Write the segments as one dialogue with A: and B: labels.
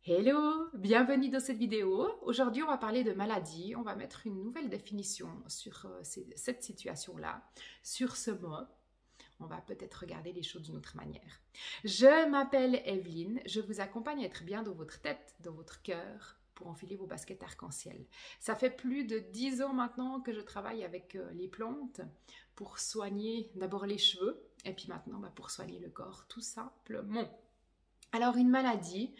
A: Hello, bienvenue dans cette vidéo. Aujourd'hui, on va parler de maladie. On va mettre une nouvelle définition sur cette situation-là, sur ce mot. On va peut-être regarder les choses d'une autre manière. Je m'appelle Evelyne. Je vous accompagne à être bien dans votre tête, dans votre cœur, pour enfiler vos baskets arc-en-ciel. Ça fait plus de 10 ans maintenant que je travaille avec les plantes pour soigner d'abord les cheveux et puis maintenant pour soigner le corps, tout simplement. Alors une maladie,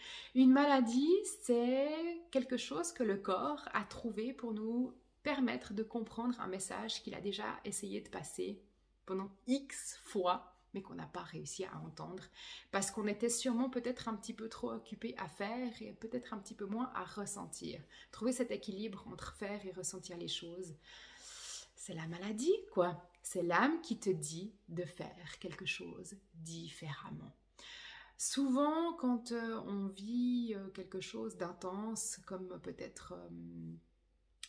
A: c'est quelque chose que le corps a trouvé pour nous permettre de comprendre un message qu'il a déjà essayé de passer pendant X fois, mais qu'on n'a pas réussi à entendre, parce qu'on était sûrement peut-être un petit peu trop occupé à faire et peut-être un petit peu moins à ressentir. Trouver cet équilibre entre faire et ressentir les choses, c'est la maladie, quoi. C'est l'âme qui te dit de faire quelque chose différemment. Souvent, quand on vit quelque chose d'intense, comme peut-être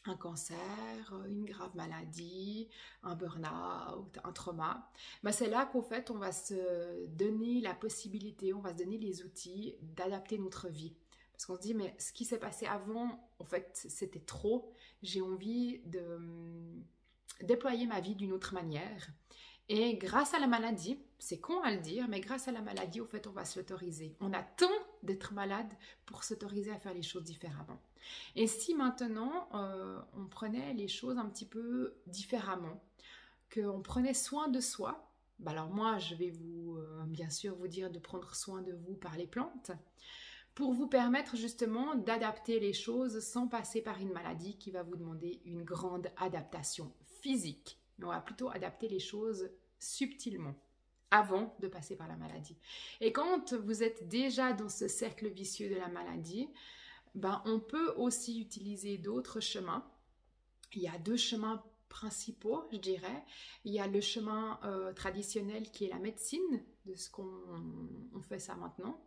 A: un cancer, une grave maladie, un burn-out, un trauma, c'est là qu'en fait, on va se donner la possibilité, on va se donner les outils d'adapter notre vie. Parce qu'on se dit, mais ce qui s'est passé avant, en fait, c'était trop. J'ai envie de déployer ma vie d'une autre manière. Et grâce à la maladie, c'est con à le dire, mais grâce à la maladie, au fait, on va se l'autoriser. On attend d'être malade pour s'autoriser à faire les choses différemment. Et si maintenant, on prenait les choses un petit peu différemment, qu'on prenait soin de soi, alors moi, je vais bien sûr vous dire de prendre soin de vous par les plantes, pour vous permettre justement d'adapter les choses sans passer par une maladie qui va vous demander une grande adaptation physique. Mais on va plutôt adapter les choses subtilement avant de passer par la maladie. Et quand vous êtes déjà dans ce cercle vicieux de la maladie, on peut aussi utiliser d'autres chemins. Il y a deux chemins principaux, je dirais. Il y a le chemin traditionnel qui est la médecine, de ce qu'on fait ça maintenant.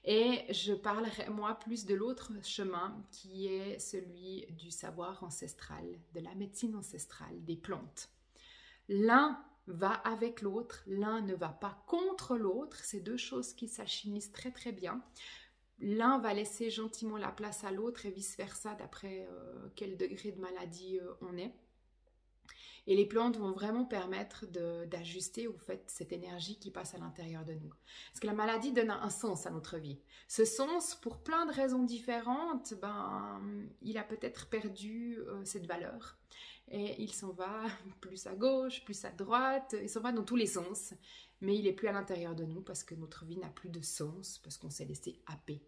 A: Et je parlerai moi plus de l'autre chemin qui est celui du savoir ancestral, de la médecine ancestrale, des plantes. L'un va avec l'autre, l'un ne va pas contre l'autre, c'est deux choses qui s'alchimisent très très bien. L'un va laisser gentiment la place à l'autre et vice-versa d'après quel degré de maladie on est. Et les plantes vont vraiment permettre d'ajuster au fait cette énergie qui passe à l'intérieur de nous. Parce que la maladie donne un sens à notre vie. Ce sens, pour plein de raisons différentes, il a peut-être perdu cette valeur. Et il s'en va plus à gauche, plus à droite, il s'en va dans tous les sens. Mais il n'est plus à l'intérieur de nous parce que notre vie n'a plus de sens, parce qu'on s'est laissé happer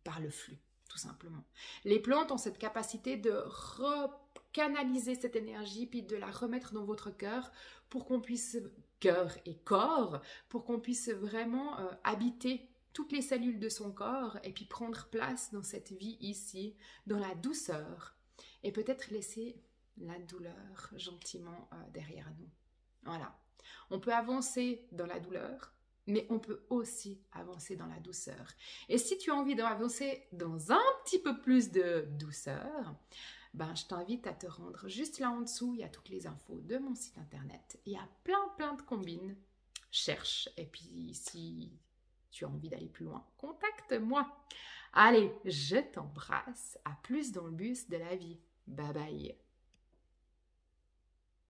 A: par le flux, tout simplement. Les plantes ont cette capacité de recanaliser cette énergie, puis de la remettre dans votre cœur pour qu'on puisse, cœur et corps, pour qu'on puisse vraiment habiter toutes les cellules de son corps et puis prendre place dans cette vie ici, dans la douceur et peut-être laisser la douleur gentiment derrière nous. Voilà. On peut avancer dans la douleur, mais on peut aussi avancer dans la douceur. Et si tu as envie d'avancer dans un petit peu plus de douceur, je t'invite à te rendre juste là en dessous. Il y a toutes les infos de mon site internet. Il y a plein de combines. Cherche. Et puis, si tu as envie d'aller plus loin, contacte-moi. Allez, je t'embrasse. À plus dans le bus de la vie. Bye bye.